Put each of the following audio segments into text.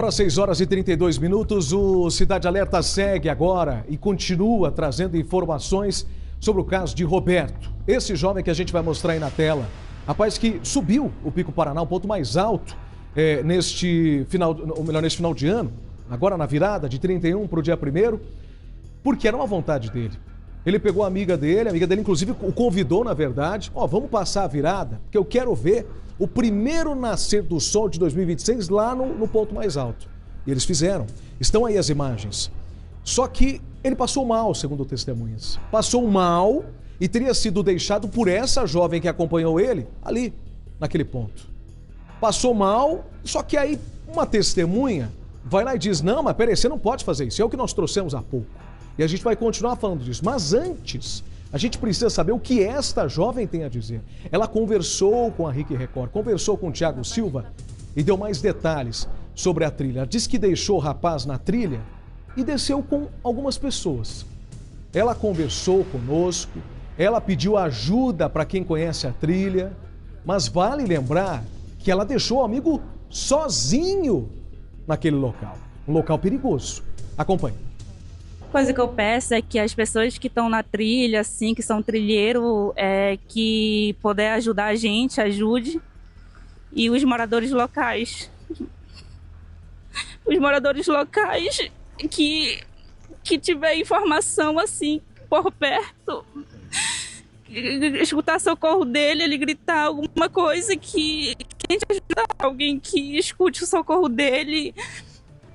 Às 6 horas e 32 minutos, o Cidade Alerta segue agora e continua trazendo informações sobre o caso de Roberto. Esse jovem que a gente vai mostrar aí na tela. Rapaz que subiu o Pico Paraná, o ponto mais alto neste final de ano, agora na virada de 31 para o dia 1º, porque era uma vontade dele. Ele pegou a amiga dele inclusive o convidou, na verdade, vamos passar a virada, porque eu quero ver o primeiro nascer do sol de 2026 lá no ponto mais alto. E eles fizeram. Estão aí as imagens. Só que ele passou mal, segundo testemunhas. Passou mal e teria sido deixado por essa jovem que acompanhou ele ali, naquele ponto. Passou mal, só que aí uma testemunha vai lá e diz, não, mas peraí, você não pode fazer isso. É o que nós trouxemos há pouco. E a gente vai continuar falando disso. Mas antes, a gente precisa saber o que esta jovem tem a dizer. Ela conversou com a RIC Record, conversou com o Thiago Silva e deu mais detalhes sobre a trilha. Ela disse que deixou o rapaz na trilha e desceu com algumas pessoas. Ela conversou conosco, ela pediu ajuda para quem conhece a trilha, mas vale lembrar que ela deixou o amigo sozinho naquele local. Um local perigoso. Acompanhe. Coisa que eu peço é que as pessoas que estão na trilha, assim, que são trilheiro, que puder ajudar a gente, ajude. E os moradores locais. Os moradores locais que tiver informação, assim, por perto, escutar socorro dele, ele gritar alguma coisa que a gente ajuda alguém que escute o socorro dele.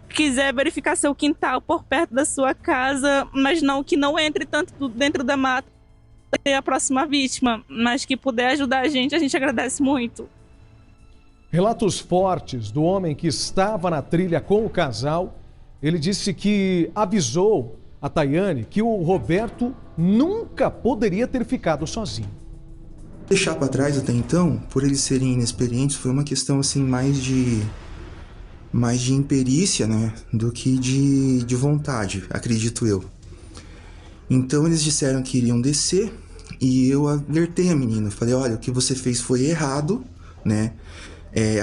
Quiser verificar seu quintal por perto da sua casa, mas não que não entre tanto dentro da mata e a próxima vítima, mas que puder ajudar a gente agradece muito. Relatos fortes do homem que estava na trilha com o casal. Ele disse que avisou a Tayane que o Roberto nunca poderia ter ficado sozinho. Deixar para trás até então, por eles serem inexperientes, foi uma questão assim mais de imperícia, né, do que de vontade, acredito eu. Então eles disseram que iriam descer e eu alertei a menina, falei, olha, o que você fez foi errado, né,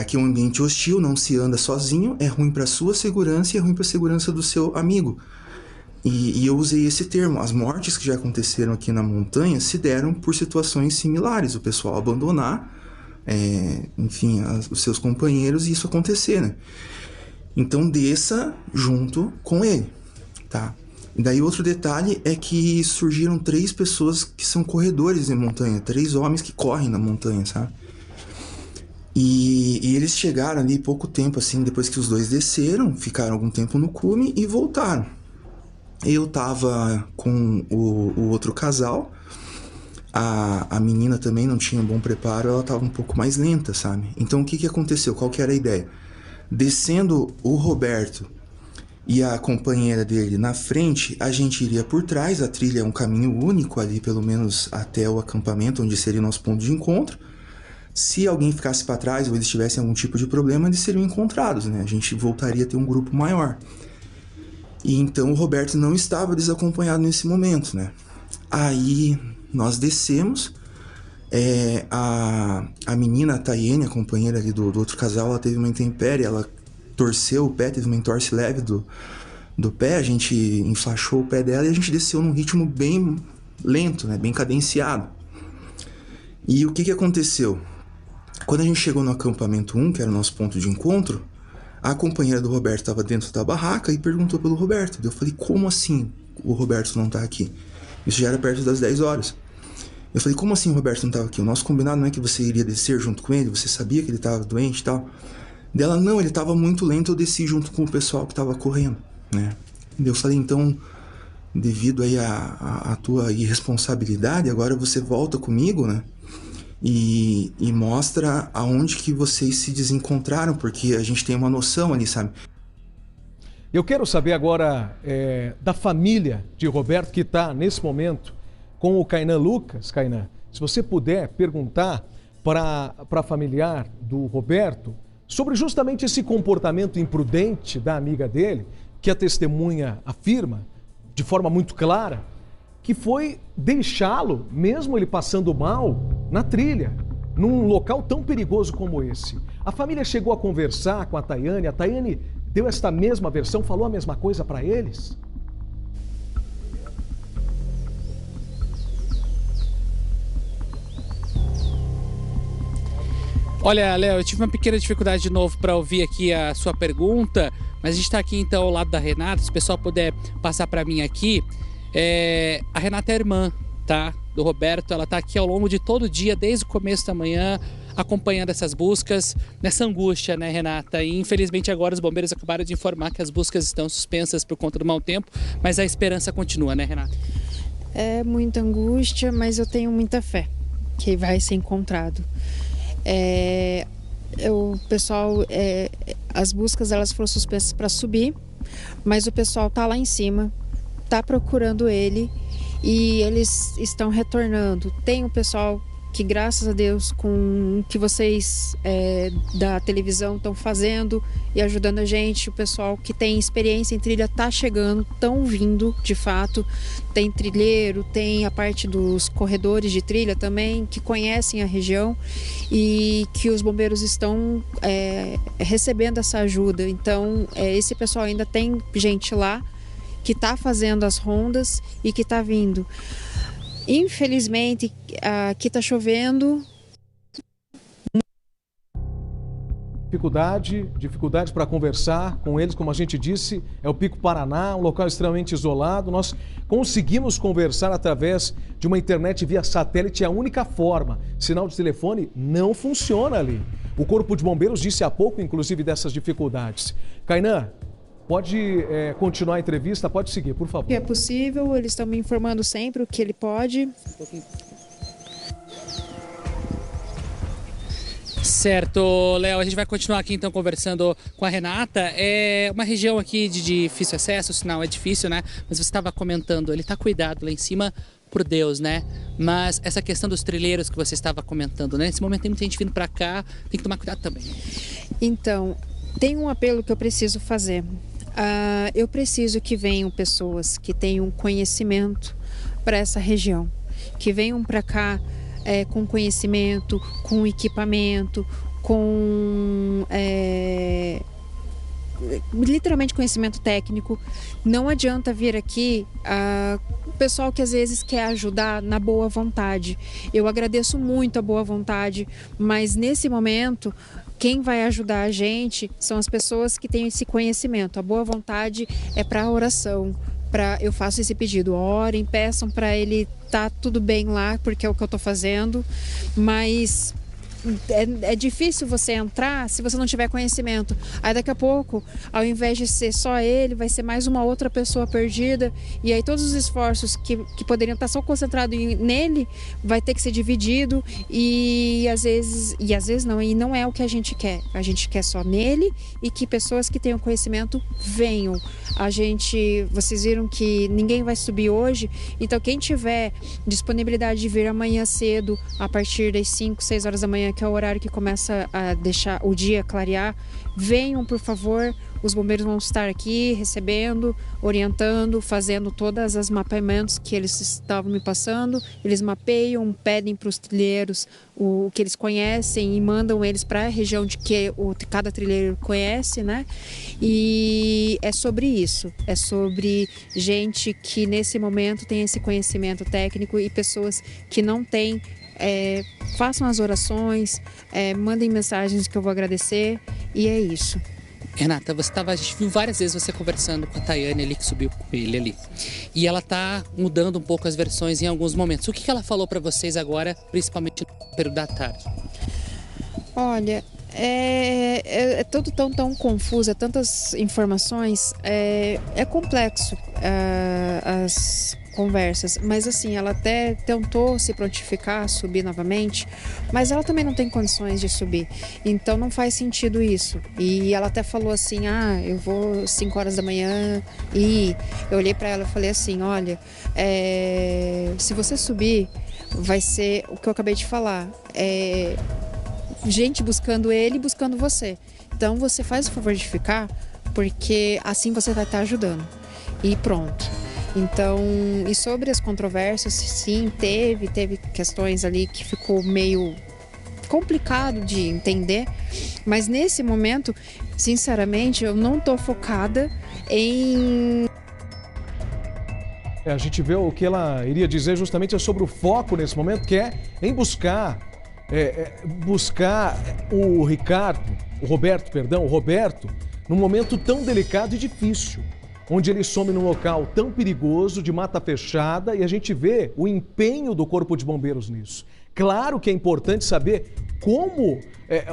aqui é um ambiente hostil, não se anda sozinho, é ruim para sua segurança e é ruim para a segurança do seu amigo. E eu usei esse termo, as mortes que já aconteceram aqui na montanha se deram por situações similares, o pessoal abandonar, enfim, os seus companheiros e isso acontecer, né. Então desça junto com ele, tá? E daí outro detalhe é que surgiram 3 pessoas que são corredores de montanha, 3 homens que correm na montanha, sabe? E eles chegaram ali pouco tempo, assim, depois que os 2 desceram, ficaram algum tempo no cume e voltaram. Eu tava com o outro casal, a menina também não tinha um bom preparo, ela tava um pouco mais lenta, sabe? Então o que aconteceu? Qual que era a ideia? Descendo o Roberto e a companheira dele na frente, a gente iria por trás, a trilha é um caminho único ali, pelo menos até o acampamento, onde seria o nosso ponto de encontro. Se alguém ficasse para trás ou eles tivessem algum tipo de problema, eles seriam encontrados, né? A gente voltaria a ter um grupo maior. E então o Roberto não estava desacompanhado nesse momento, né? Aí nós descemos. A menina, a Tayane, a companheira ali do outro casal, ela teve uma intempérie, ela torceu o pé, teve uma entorse leve do pé, a gente enfaixou o pé dela e a gente desceu num ritmo bem lento, né, bem cadenciado. E o que aconteceu? Quando a gente chegou no acampamento 1, que era o nosso ponto de encontro, a companheira do Roberto estava dentro da barraca e perguntou pelo Roberto. Eu falei, como assim o Roberto não tá aqui? Isso já era perto das 10 horas. Eu falei, como assim o Roberto não estava aqui? O nosso combinado não é que você iria descer junto com ele? Você sabia que ele estava doente e tal? Dela, não, ele estava muito lento, eu desci junto com o pessoal que estava correndo, né? Eu falei, então, devido aí à tua irresponsabilidade, agora você volta comigo, né? E mostra aonde que vocês se desencontraram, porque a gente tem uma noção ali, sabe? Eu quero saber agora da família de Roberto, que está nesse momento com o Kainan Lucas. Kainan, se você puder perguntar para a familiar do Roberto sobre justamente esse comportamento imprudente da amiga dele, que a testemunha afirma de forma muito clara, que foi deixá-lo, mesmo ele passando mal, na trilha, num local tão perigoso como esse. A família chegou a conversar com a Tayane deu esta mesma versão, falou a mesma coisa para eles? Olha, Léo, eu tive uma pequena dificuldade de novo para ouvir aqui a sua pergunta, mas a gente está aqui então ao lado da Renata, se o pessoal puder passar para mim aqui. A Renata é irmã, tá? Do Roberto, ela está aqui ao longo de todo o dia, desde o começo da manhã, acompanhando essas buscas, nessa angústia, né, Renata? E infelizmente agora os bombeiros acabaram de informar que as buscas estão suspensas por conta do mau tempo, mas a esperança continua, né, Renata? É muita angústia, mas eu tenho muita fé que vai ser encontrado. O pessoal, as buscas elas foram suspensas para subir, mas o pessoal tá lá em cima, tá procurando ele e eles estão retornando. Tem o pessoal que, graças a Deus, com o que vocês da televisão estão fazendo e ajudando a gente, o pessoal que tem experiência em trilha tá chegando, estão vindo de fato. Tem trilheiro, tem a parte dos corredores de trilha também, que conhecem a região e que os bombeiros estão recebendo essa ajuda. Então, esse pessoal ainda tem gente lá que está fazendo as rondas e que está vindo. Infelizmente, aqui está chovendo. Dificuldade para conversar com eles, como a gente disse, é o Pico Paraná, um local extremamente isolado. Nós conseguimos conversar através de uma internet via satélite, é a única forma. Sinal de telefone não funciona ali. O Corpo de Bombeiros disse há pouco, inclusive, dessas dificuldades. Kainan, pode continuar a entrevista, pode seguir, por favor. É possível, eles estão me informando sempre o que ele pode. Certo, Léo, a gente vai continuar aqui então conversando com a Renata. É uma região aqui de difícil acesso, o sinal é difícil, né? Mas você estava comentando, ele está cuidado lá em cima por Deus, né? Mas essa questão dos trilheiros que você estava comentando, né? Nesse momento tem muita gente vindo para cá, tem que tomar cuidado também. Então, tem um apelo que eu preciso fazer. Eu preciso que venham pessoas que tenham conhecimento para essa região, que venham para cá com conhecimento, com equipamento, com literalmente conhecimento técnico. Não adianta vir aqui o pessoal que às vezes quer ajudar na boa vontade. Eu agradeço muito a boa vontade, mas nesse momento quem vai ajudar a gente são as pessoas que têm esse conhecimento. A boa vontade é para a oração. Eu faço esse pedido, orem, peçam para ele tá tudo bem lá, porque é o que eu estou fazendo, mas é difícil você entrar se você não tiver conhecimento. Aí daqui a pouco, ao invés de ser só ele, vai ser mais uma outra pessoa perdida, e aí todos os esforços que poderiam estar só concentrados nele vai ter que ser dividido, e às vezes não, e não é o que a gente quer. A gente quer só nele e que pessoas que tenham conhecimento venham. Vocês viram que ninguém vai subir hoje, então quem tiver disponibilidade de vir amanhã cedo, a partir das 5, 6 horas da manhã, que é o horário que começa a deixar o dia clarear, venham, por favor. Os bombeiros vão estar aqui recebendo, orientando, fazendo todas as mapeamentos que eles estavam me passando. Eles mapeiam, pedem para os trilheiros o que eles conhecem e mandam eles para a região de que cada trilheiro conhece, né? E é sobre isso, é sobre gente que nesse momento tem esse conhecimento técnico e pessoas que não têm. Façam as orações, mandem mensagens que eu vou agradecer, e é isso. Renata, a gente viu várias vezes você conversando com a Tayane ali, que subiu com ele ali. E ela tá mudando um pouco as versões em alguns momentos. O que ela falou para vocês agora, principalmente no período da tarde? Olha, é tudo tão confuso, tantas informações, é complexo as conversas, mas assim, ela até tentou se prontificar, subir novamente, mas ela também não tem condições de subir, então não faz sentido isso. E ela até falou assim, eu vou 5 horas da manhã, e eu olhei para ela e falei assim, olha, se você subir, vai ser o que eu acabei de falar, gente buscando ele e buscando você, então você faz o favor de ficar, porque assim você vai estar ajudando, e pronto. Então, e sobre as controvérsias, sim, teve questões ali que ficou complicado de entender, mas nesse momento, sinceramente, eu não tô focada em... A gente vê o que ela iria dizer justamente sobre o foco nesse momento, que é em buscar o Roberto, num momento tão delicado e difícil, onde ele some num local tão perigoso, de mata fechada, e a gente vê o empenho do Corpo de Bombeiros nisso. Claro que é importante saber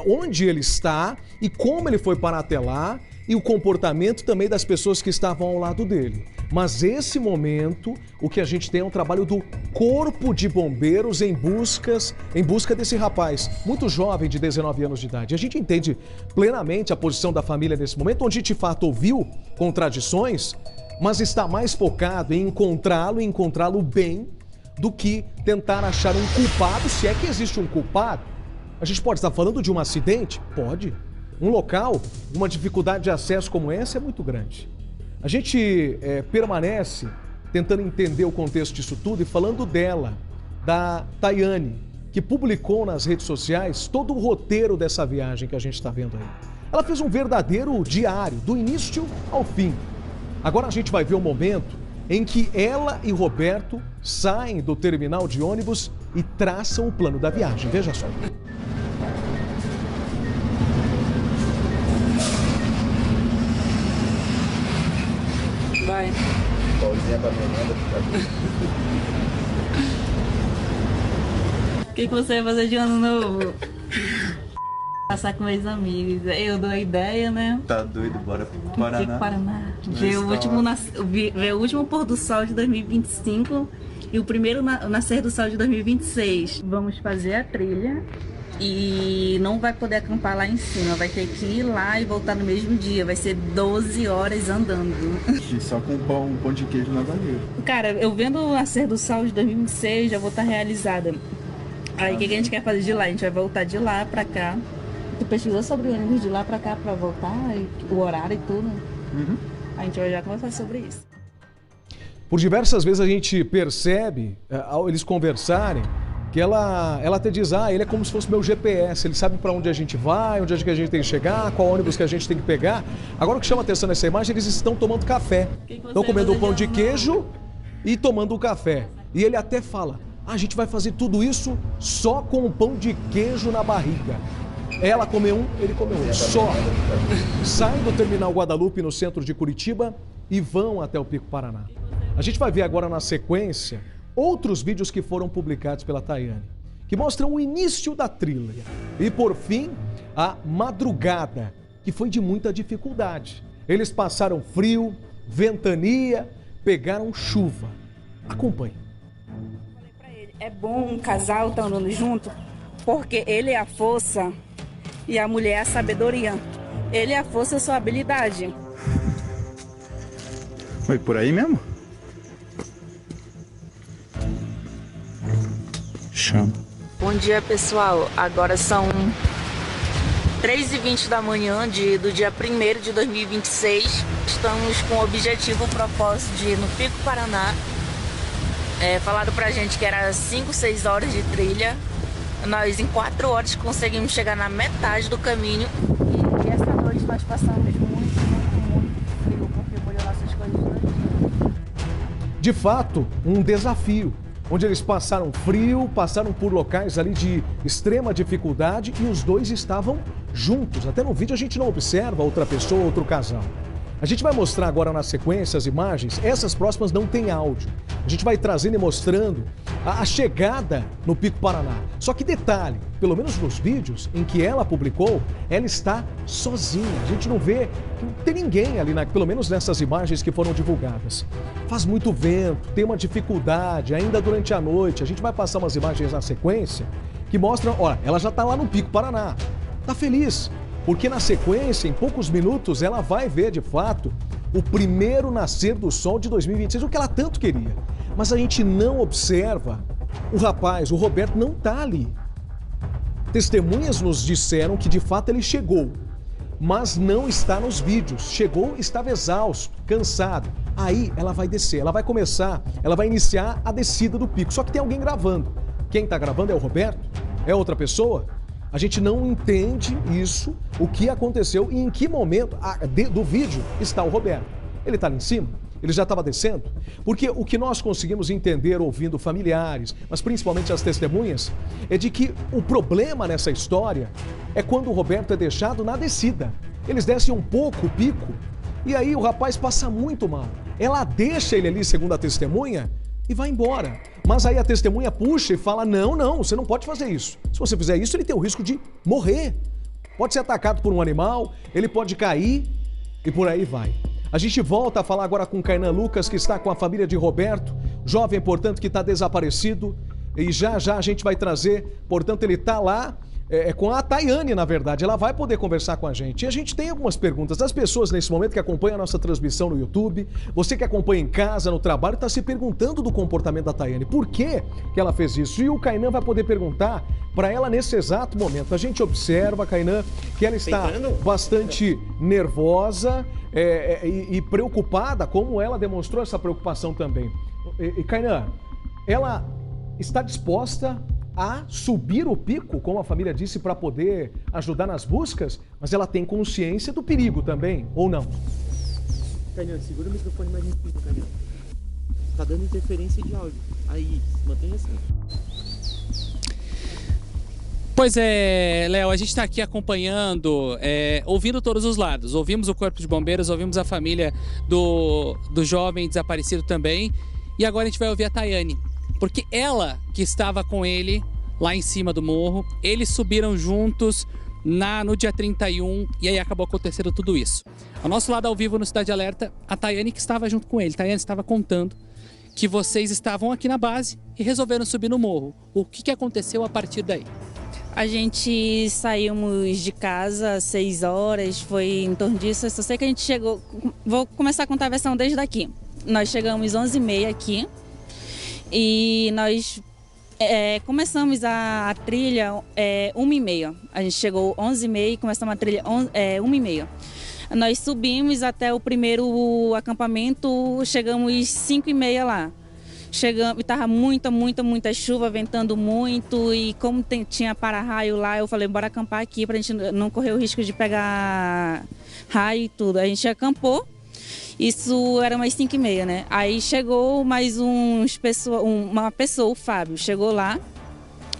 onde ele está e como ele foi parar até lá, e o comportamento também das pessoas que estavam ao lado dele. Mas esse momento, o que a gente tem é um trabalho do Corpo de Bombeiros em busca desse rapaz, muito jovem, de 19 anos de idade. A gente entende plenamente a posição da família nesse momento, onde de fato ouviu contradições, mas está mais focado em encontrá-lo bem, do que tentar achar um culpado, se é que existe um culpado. A gente pode estar falando de um acidente? Pode. Um local, uma dificuldade de acesso como essa é muito grande. A gente permanece tentando entender o contexto disso tudo e falando dela, da Tayane, que publicou nas redes sociais todo o roteiro dessa viagem que a gente está vendo aí. Ela fez um verdadeiro diário, do início ao fim. Agora a gente vai ver o momento em que ela e Roberto saem do terminal de ônibus e traçam o plano da viagem. Veja só. Vai. O que você vai fazer de ano novo? Passar com meus amigos. Eu dou a ideia, né? Tá doido, bora pro Paraná. Paraná. Ver o último pôr do sol de 2025 e o primeiro nascer do sol de 2026. Vamos fazer a trilha e não vai poder acampar lá em cima. Vai ter que ir lá e voltar no mesmo dia. Vai ser 12 horas andando. E só com um pão de queijo na barriga. Cara, eu vendo o nascer do sol de 2026, já vou estar realizada. Aí o que a gente quer fazer de lá? A gente vai voltar de lá pra cá. Tu pesquisou sobre o ônibus de lá pra cá pra voltar, o horário e tudo? Uhum. A gente vai já conversar sobre isso. Por diversas vezes a gente percebe, ao eles conversarem, que ela até diz, ele é como se fosse meu GPS, ele sabe para onde a gente vai, onde é que a gente tem que chegar, qual ônibus que a gente tem que pegar. Agora o que chama atenção nessa imagem, eles estão tomando café. Estão comendo um pão de queijo e tomando um café. E ele até fala, a gente vai fazer tudo isso só com um pão de queijo na barriga. Ela comeu um, ele comeu um, só. Saem do terminal Guadalupe, no centro de Curitiba, e vão até o Pico Paraná. A gente vai ver agora na sequência outros vídeos que foram publicados pela Tayane, que mostram o início da trilha. E por fim, a madrugada, que foi de muita dificuldade. Eles passaram frio, ventania, pegaram chuva. Acompanhe. Falei pra ele, é bom um casal estar andando junto, porque ele é a força e a mulher é a sabedoria. Ele é a força e a sua habilidade. Foi por aí mesmo? Chama. Bom dia, pessoal. Agora são 3h20 da manhã do dia 1º de 2026. Estamos com o objetivo, o propósito de ir no Pico Paraná. Falaram pra gente que era 5, 6 horas de trilha. Nós em 4 horas conseguimos chegar na metade do caminho. E essa noite nós passamos muito frio, porque molhou nossas coisas todas. De fato, um desafio, onde eles passaram frio, passaram por locais ali de extrema dificuldade e os dois estavam juntos. Até no vídeo a gente não observa outra pessoa, outro casal. A gente vai mostrar agora na sequência as imagens, essas próximas não tem áudio. A gente vai trazendo e mostrando a chegada no Pico Paraná. Só que detalhe, pelo menos nos vídeos em que ela publicou, ela está sozinha. A gente não vê, não tem ninguém ali, pelo menos nessas imagens que foram divulgadas. Faz muito vento, tem uma dificuldade, ainda durante a noite. A gente vai passar umas imagens na sequência que mostram, olha, ela já está lá no Pico Paraná, está feliz. Porque na sequência, em poucos minutos, ela vai ver de fato o primeiro nascer do sol de 2026, o que ela tanto queria. Mas a gente não observa o rapaz, o Roberto, não está ali. Testemunhas nos disseram que de fato ele chegou, mas não está nos vídeos. Chegou, estava exausto, cansado. Aí ela vai descer, ela vai iniciar a descida do pico. Só que tem alguém gravando. Quem está gravando é o Roberto? É outra pessoa? A gente não entende isso, o que aconteceu e em que momento do vídeo está o Roberto. Ele está ali em cima? Ele já estava descendo? Porque o que nós conseguimos entender ouvindo familiares, mas principalmente as testemunhas, é de que o problema nessa história é quando o Roberto é deixado na descida. Eles descem um pouco o pico e aí o rapaz passa muito mal. Ela deixa ele ali, segundo a testemunha, e vai embora. Mas aí a testemunha puxa e fala, não, você não pode fazer isso. Se você fizer isso, ele tem o risco de morrer. Pode ser atacado por um animal, ele pode cair e por aí vai. A gente volta a falar agora com Kainan Lucas, que está com a família de Roberto, jovem, portanto, que está desaparecido. E já a gente vai trazer, portanto, ele está lá com a Tayane, na verdade. Ela vai poder conversar com a gente. E a gente tem algumas perguntas das pessoas nesse momento que acompanham a nossa transmissão no YouTube. Você que acompanha em casa, no trabalho, está se perguntando do comportamento da Tayane. Por que ela fez isso? E o Kainan vai poder perguntar para ela nesse exato momento. A gente observa, Kainan, que ela está bastante nervosa e preocupada, como ela demonstrou essa preocupação também. E Kainan, ela está disposta a subir o pico, como a família disse, para poder ajudar nas buscas, mas ela tem consciência do perigo também, ou não? Kainan, segura o microfone mais em cima, Kainan. Tá dando interferência de áudio. Aí, mantenha assim. Pois é, Léo, a gente está aqui acompanhando, ouvindo todos os lados. Ouvimos o Corpo de Bombeiros, ouvimos a família do jovem desaparecido também. E agora a gente vai ouvir a Tayane. Porque ela que estava com ele lá em cima do morro, eles subiram juntos no dia 31 e aí acabou acontecendo tudo isso. Ao nosso lado ao vivo no Cidade Alerta, a Tayane que estava junto com ele. Tayane estava contando que vocês estavam aqui na base e resolveram subir no morro. O que aconteceu a partir daí? A gente saímos de casa às 6 horas, foi em torno disso. Eu só sei que a gente chegou... Vou começar a contar a versão desde daqui. Nós chegamos 11h30 aqui. E nós começamos a trilha 1h30. A gente chegou 11h30 e começamos a trilha 1h30. Nós subimos até o primeiro acampamento, chegamos 5h30 lá. Chegamos, e estava muita chuva, ventando muito. E como tinha para-raio lá, eu falei, bora acampar aqui para a gente não correr o risco de pegar raio e tudo. A gente acampou. Isso era umas 5h30, né? Aí chegou mais uma pessoa, o Fábio, chegou lá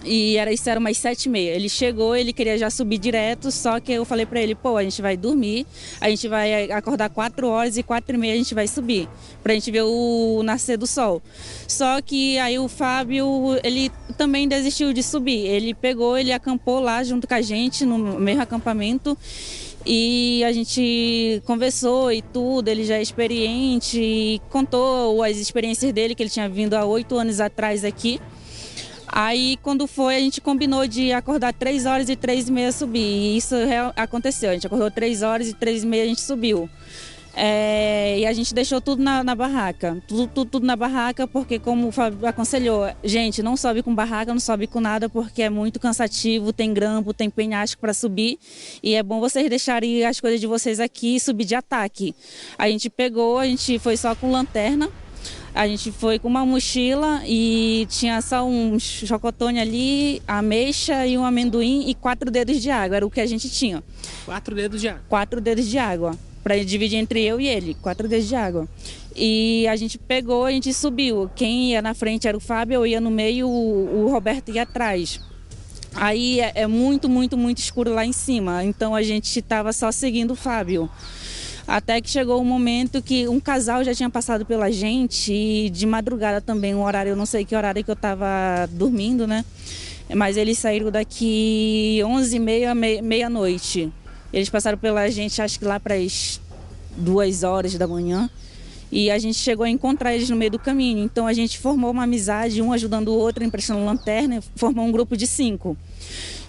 e isso era umas 7h30. Ele chegou, ele queria já subir direto, só que eu falei pra ele, pô, a gente vai dormir, a gente vai acordar 4 horas e 4h30 a gente vai subir, pra gente ver o nascer do sol. Só que aí o Fábio, ele também desistiu de subir. Ele acampou lá junto com a gente, no mesmo acampamento. E a gente conversou e tudo, ele já é experiente e contou as experiências dele, que ele tinha vindo há 8 anos atrás aqui. Aí quando foi, a gente combinou de acordar 3 horas e 3h30 subir, e isso aconteceu, a gente acordou 3 horas e 3h30 a gente subiu. E a gente deixou tudo na barraca, tudo na barraca, porque como o Fábio aconselhou, gente, não sobe com barraca, não sobe com nada, porque é muito cansativo, tem grampo, tem penhasco para subir, e é bom vocês deixarem as coisas de vocês aqui e subir de ataque. A gente foi só com lanterna, a gente foi com uma mochila e tinha só um chocotone ali, ameixa e um amendoim e 4 dedos de água, era o que a gente tinha. 4 dedos de água? 4 dedos de água. Para dividir entre eu e ele, 4 dedos de água. E a gente pegou, a gente subiu. Quem ia na frente era o Fábio, eu ia no meio, o Roberto ia atrás. Aí é muito escuro lá em cima, então a gente estava só seguindo o Fábio. Até que chegou um momento que um casal já tinha passado pela gente, e de madrugada também, um horário, eu não sei que horário que eu estava dormindo, né? Mas eles saíram daqui 11h30, meia-noite. Eles passaram pela gente, acho que lá para as 2 horas da manhã. E a gente chegou a encontrar eles no meio do caminho. Então a gente formou uma amizade, um ajudando o outro, emprestando lanterna, formou um grupo de 5.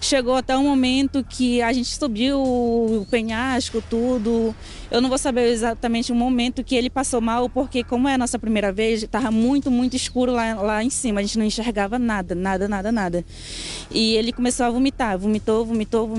Chegou até um momento que a gente subiu o penhasco, tudo. Eu não vou saber exatamente o momento que ele passou mal, porque como é a nossa primeira vez, estava muito escuro lá em cima. A gente não enxergava nada. E ele começou a vomitar, vomitou.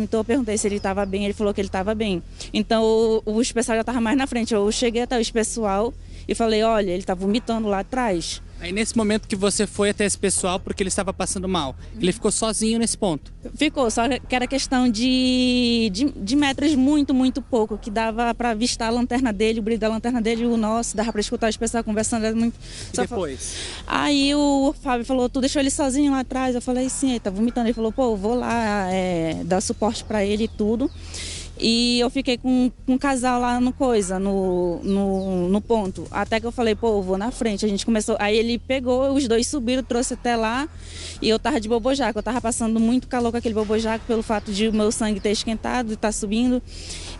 Eu perguntei se ele estava bem, ele falou que ele estava bem. Então os pessoal já estavam mais na frente. Eu cheguei até o pessoal e falei, olha, ele tá vomitando lá atrás. Aí nesse momento que você foi até esse pessoal porque ele estava passando mal, ele ficou sozinho nesse ponto? Ficou, só que era questão de metros muito, muito pouco, que dava para avistar a lanterna dele, o brilho da lanterna dele e o nosso, dava para escutar as pessoas conversando. Era muito... E depois? Aí o Fábio falou, tu deixou ele sozinho lá atrás? Eu falei, sim, ele tá vomitando. Ele falou, pô, eu vou lá dar suporte para ele e tudo. E eu fiquei com um casal lá no ponto. Até que eu falei, pô, eu vou na frente. A gente começou. Aí ele pegou, os dois subiram, trouxe até lá. E eu tava de bobojaco. Eu tava passando muito calor com aquele bobojaco pelo fato de o meu sangue ter esquentado e tá subindo.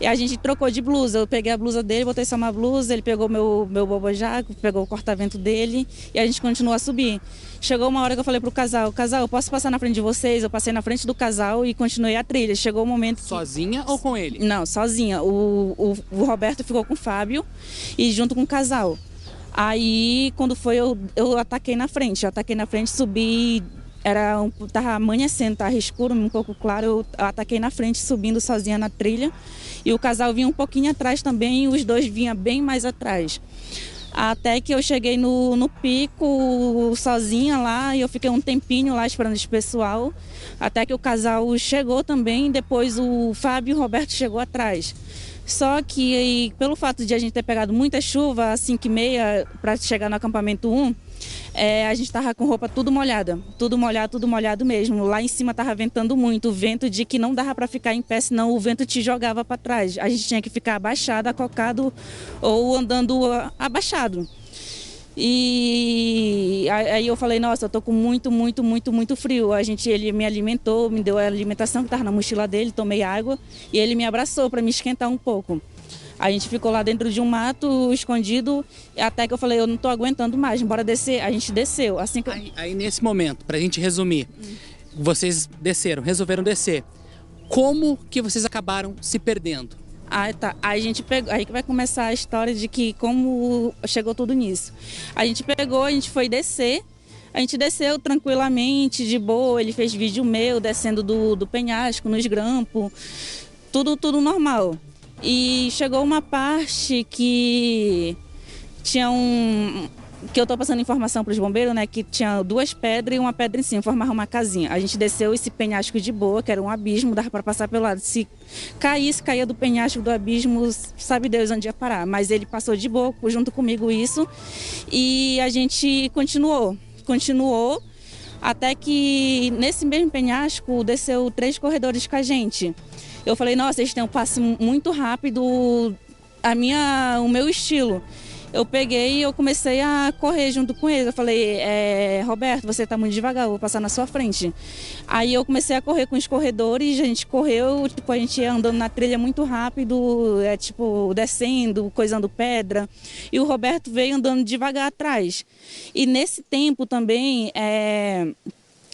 E a gente trocou de blusa. Eu peguei a blusa dele, botei só uma blusa. Ele pegou meu bobojaco, pegou o corta-vento dele. E a gente continuou a subir. Chegou uma hora que eu falei pro casal, eu posso passar na frente de vocês? Eu passei na frente do casal e continuei a trilha. Chegou o momento que... Sozinha ou com ele? Não, sozinha. O Roberto ficou com o Fábio e junto com o casal. Aí, quando foi, eu ataquei na frente. Eu ataquei na frente, subi... Tava amanhecendo, tava escuro, um pouco claro. Eu ataquei na frente, subindo sozinha na trilha. E o casal vinha um pouquinho atrás também e os dois vinham bem mais atrás. Até que eu cheguei no pico sozinha lá e eu fiquei um tempinho lá esperando esse pessoal. Até que o casal chegou também, depois o Fábio e o Roberto chegou atrás. Só que pelo fato de a gente ter pegado muita chuva, às 5h30 para chegar no acampamento 1, a gente estava com roupa tudo molhado mesmo. Lá em cima estava ventando muito, o vento de que não dava para ficar em pé, senão o vento te jogava para trás. A gente tinha que ficar abaixado, acocado ou andando abaixado. E aí eu falei, nossa, eu tô com muito frio. Ele me alimentou, me deu a alimentação que estava na mochila dele, tomei água e ele me abraçou para me esquentar um pouco. A gente ficou lá dentro de um mato, escondido, até que eu falei, eu não tô aguentando mais, bora descer. A gente desceu. Assim que... aí nesse momento, pra gente resumir, vocês resolveram descer. Como que vocês acabaram se perdendo? Tá. Aí a gente pegou, aí que vai começar a história de que como chegou tudo nisso. A gente foi descer. A gente desceu tranquilamente, de boa. Ele fez vídeo meu descendo do penhasco, nos grampos, tudo normal. E chegou uma parte que tinha que eu tô passando informação para os bombeiros, né? Que tinha 2 pedras e uma pedra em cima, formava uma casinha. A gente desceu esse penhasco de boa, que era um abismo, dava para passar pelo lado. Se caía do penhasco do abismo, sabe Deus onde ia parar. Mas ele passou de boa, junto comigo isso. E a gente continuou, até que nesse mesmo penhasco desceu 3 corredores com a gente. Eu falei, nossa, eles têm um passo muito rápido, o meu estilo. Eu peguei e eu comecei a correr junto com eles. Eu falei, Roberto, você está muito devagar, eu vou passar na sua frente. Aí eu comecei a correr com os corredores, a gente correu, a gente ia andando na trilha muito rápido, descendo, coisando pedra. E o Roberto veio andando devagar atrás. E nesse tempo também,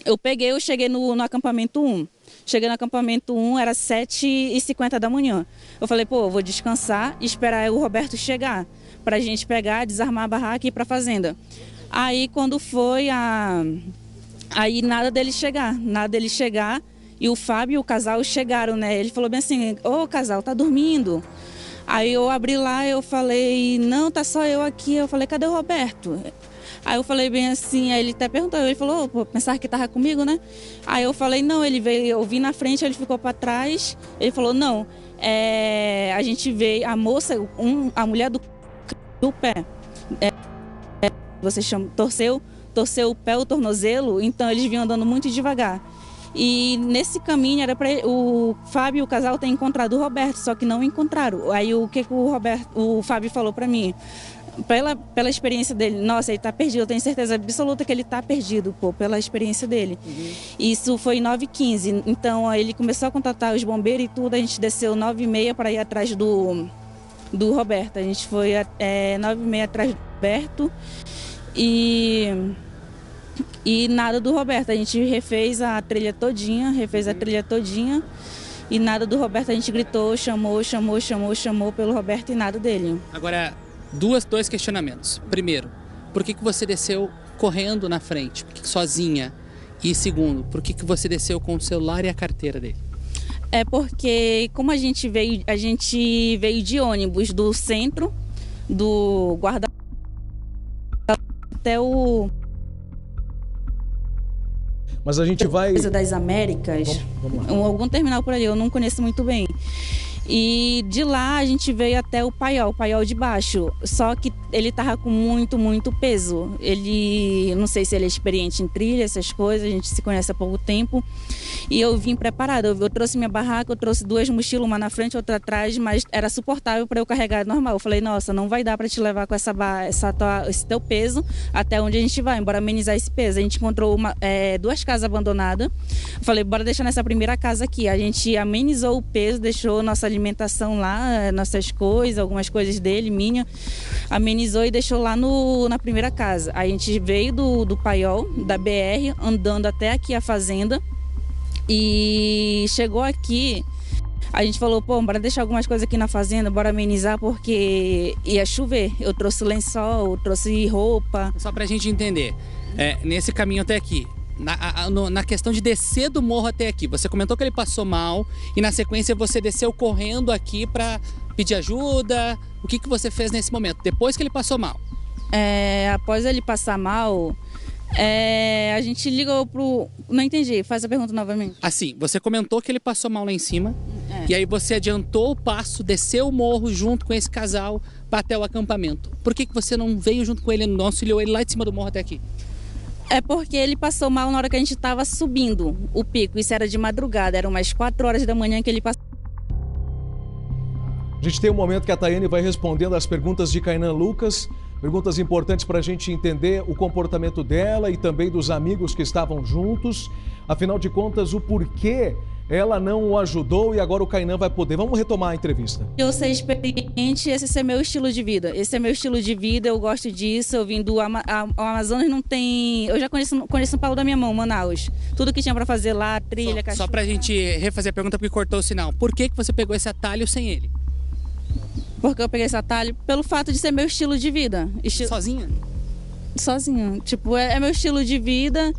eu cheguei no acampamento 1. Cheguei no acampamento 1, era 7h50 da manhã. Eu falei, pô, eu vou descansar e esperar o Roberto chegar, para a gente pegar, desarmar a barraca e ir para a fazenda. Aí quando foi, aí nada dele chegar, e o Fábio e o casal chegaram, né? Ele falou bem assim, ô casal, tá dormindo? Aí eu abri lá, eu falei, não, tá só eu aqui. Eu falei, cadê o Roberto? Aí eu falei bem assim, aí ele até perguntou, ele falou, pô, pensava que tava comigo, né? Aí eu falei, não, ele veio, eu vim na frente, ele ficou para trás. Ele falou, não, a gente veio, a moça, a mulher do pé, você chama, torceu o pé, o tornozelo, então eles vinham andando muito devagar. E nesse caminho era para o Fábio e o casal ter encontrado o Roberto, só que não encontraram. Aí o que o Fábio falou para mim? Pela experiência dele, nossa, ele tá perdido, eu tenho certeza absoluta que ele tá perdido, pô, pela experiência dele. Uhum. Isso foi 9h15, então ele começou a contatar os bombeiros e tudo, a gente desceu 9h30 para ir atrás do Roberto. A gente foi 9h30 atrás do Roberto e nada do Roberto. A gente refez a trilha todinha e nada do Roberto. A gente gritou, chamou pelo Roberto e nada dele. Agora, dois questionamentos. Primeiro, por que você desceu correndo na frente? Por que sozinha? E segundo, por que você desceu com o celular e a carteira dele? É porque, como a gente veio de ônibus do centro, do guarda até o Mas a gente vai... Coisa das Américas, Vamos lá. algum terminal por ali, eu não conheço muito bem. E de lá a gente veio até o Paiol de baixo. Só que ele tava com muito peso. Ele, não sei se ele é experiente em trilha, essas coisas, a gente se conhece há pouco tempo. E eu vim preparada. Eu trouxe minha barraca, eu trouxe 2 mochilas, uma na frente, outra atrás, mas era suportável para eu carregar normal. Eu falei, nossa, não vai dar para te levar com esse teu peso até onde a gente vai, embora amenizar esse peso. A gente encontrou 2 casas abandonadas. Eu falei, bora deixar nessa primeira casa aqui. A gente amenizou o peso, deixou nossa alimentação lá, nossas coisas, algumas coisas dele, minha, amenizou e deixou lá na primeira casa. A gente veio do Paiol, da BR, andando até aqui a fazenda e chegou aqui. A gente falou, pô, bora deixar algumas coisas aqui na fazenda, bora amenizar porque ia chover. Eu trouxe lençol, trouxe roupa. Só pra gente entender, nesse caminho até aqui, na questão de descer do morro até aqui, você comentou que ele passou mal e na sequência você desceu correndo aqui para pedir ajuda. O que você fez nesse momento, depois que ele passou mal? Após ele passar mal, a gente ligou pro... Não entendi, faz a pergunta novamente. Assim, você comentou que ele passou mal lá em cima e aí você adiantou o passo, desceu o morro junto com esse casal para até o acampamento. Por que você não veio junto com ele, não auxiliou ele lá de cima do morro até aqui? É porque ele passou mal na hora que a gente estava subindo o pico. Isso era de madrugada, eram umas 4 horas da manhã que ele passou. A gente tem um momento que a Tayane vai respondendo as perguntas de Kainan Lucas. Perguntas importantes para a gente entender o comportamento dela e também dos amigos que estavam juntos. Afinal de contas, o porquê ela não o ajudou e agora o Kainan vai poder. Vamos retomar a entrevista. Eu ser experiente, esse é meu estilo de vida. Esse é meu estilo de vida, eu gosto disso. Eu vim do Amazonas, não tem... Eu já conheço o pau da minha mão, Manaus. Tudo que tinha para fazer lá, trilha, Só pra gente refazer a pergunta porque cortou o sinal. Por que você pegou esse atalho sem ele? Porque eu peguei esse atalho pelo fato de ser meu estilo de vida. Sozinha? Sozinha. Tipo, é meu estilo de vida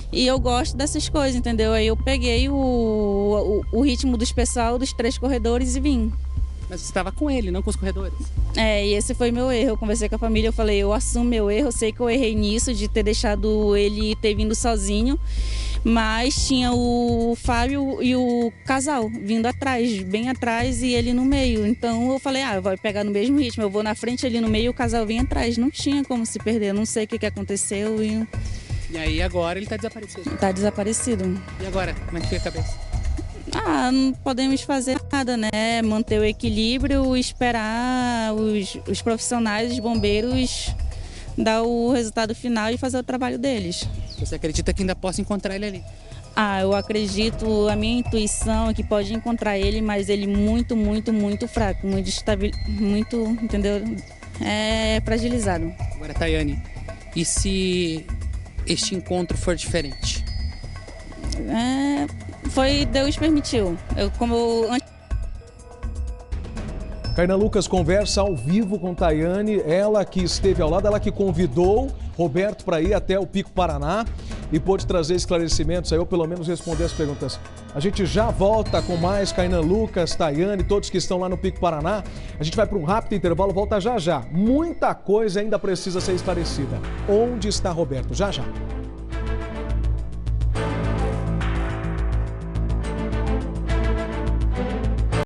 e eu gosto dessas coisas, entendeu? Aí eu peguei o ritmo dos pessoal, dos 3 corredores e vim. Mas você estava com ele, não com os corredores? E esse foi meu erro. Eu conversei com a família, eu falei, eu assumo meu erro, eu sei que eu errei nisso, de ter deixado ele ter vindo sozinho. Mas tinha o Fábio e o casal vindo atrás, bem atrás, e ele no meio. Então eu falei, eu vou pegar no mesmo ritmo, eu vou na frente ali no meio e o casal vem atrás. Não tinha como se perder, eu não sei o que aconteceu. E aí agora ele tá desaparecido? Tá desaparecido. E agora, como é que fica a cabeça? Não podemos fazer nada, né? Manter o equilíbrio, esperar os profissionais, os bombeiros, dar o resultado final e fazer o trabalho deles. Você acredita que ainda possa encontrar ele ali? Eu acredito, a minha intuição é que pode encontrar ele, mas ele muito fraco, muito, entendeu? Fragilizado. Agora, Tayane, e se este encontro for diferente? Deus permitiu. Kainan Lucas conversa ao vivo com Tayane, ela que esteve ao lado, ela que convidou Roberto para ir até o Pico Paraná e pôde trazer esclarecimentos aí, ou pelo menos responder as perguntas. A gente já volta com mais Kainan Lucas, Tayane, todos que estão lá no Pico Paraná. A gente vai para um rápido intervalo, volta já já. Muita coisa ainda precisa ser esclarecida. Onde está Roberto? Já já.